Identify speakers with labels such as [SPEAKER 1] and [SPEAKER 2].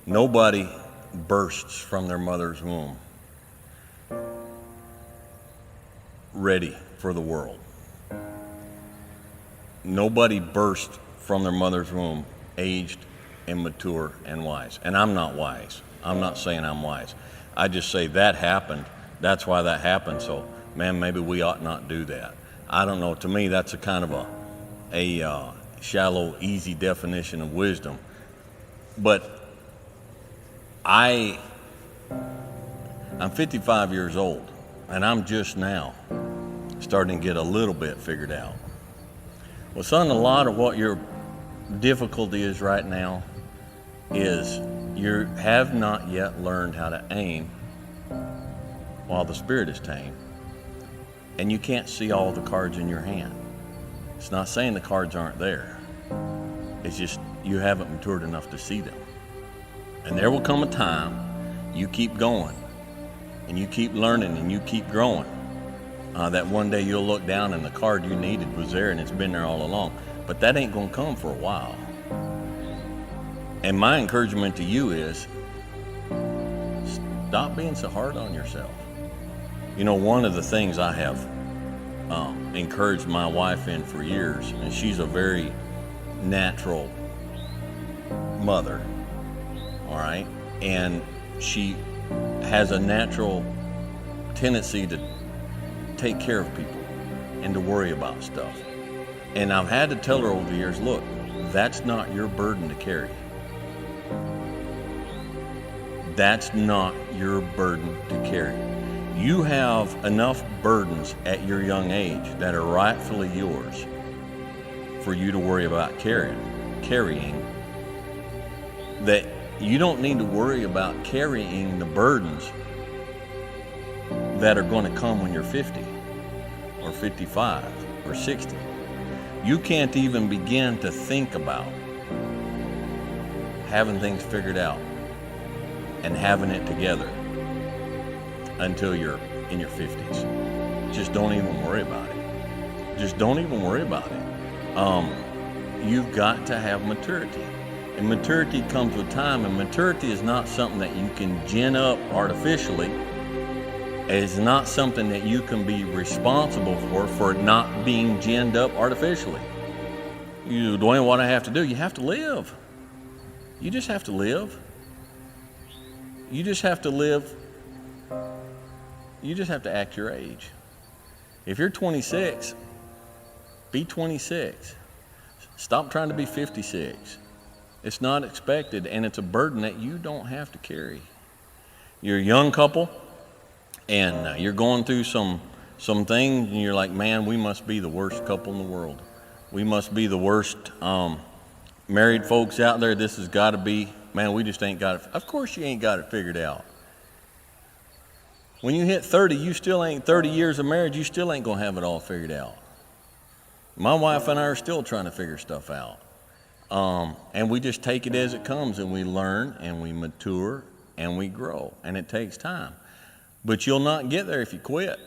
[SPEAKER 1] Nobody bursts from their mother's womb ready for the world. Nobody bursts from their mother's womb aged and mature and wise. And I'm not wise. I'm not saying I'm wise. I just say that happened. That's why that happened. So, man, maybe we ought not do that. I don't know. To me, that's a kind of a shallow, easy definition of wisdom. But I'm 55 years old, and I'm just now starting to get a little bit figured out. Well, son, a lot of what your difficulty is right now is you have not yet learned how to aim while the spirit is tame, and you can't see all the cards in your hand. It's not saying the cards aren't there. It's just you haven't matured enough to see them. And there will come a time you keep going and you keep learning and you keep growing, that one day you'll look down and the card you needed was there and it's been there all along. But that ain't going to come for a while. And my encouragement to you is stop being so hard on yourself. You know, one of the things I have encouraged my wife in for years, and she's a very natural mother, all right? And she has a natural tendency to take care of people and to worry about stuff. And I've had to tell her over the years, look, that's not your burden to carry. That's not your burden to carry. You have enough burdens at your young age that are rightfully yours for you to worry about carrying, that you don't need to worry about carrying the burdens that are going to come when you're 50 or 55 or 60. You can't even begin to think about having things figured out and having it together until you're in your 50s. Just don't even worry about it. Just don't even worry about it. You've got to have maturity. And maturity comes with time, and maturity is not something that you can gin up artificially. It's not something that you can be responsible for not being ginned up artificially. Dwayne, what I have to do? You have to live. You just have to live. You just have to live. You just have to act your age. If you're 26, be 26. Stop trying to be 56. It's not expected, and it's a burden that you don't have to carry. You're a young couple, and you're going through some things, and you're like, man, we must be the worst couple in the world. We must be the worst married folks out there. This has got to be, man, we just ain't got it. Of course you ain't got it figured out. When you hit 30, you still ain't 30 years of marriage, you still ain't going to have it all figured out. My wife and I are still trying to figure stuff out. And we just take it as it comes, and we learn and we mature and we grow, and it takes time. But you'll not get there if you quit.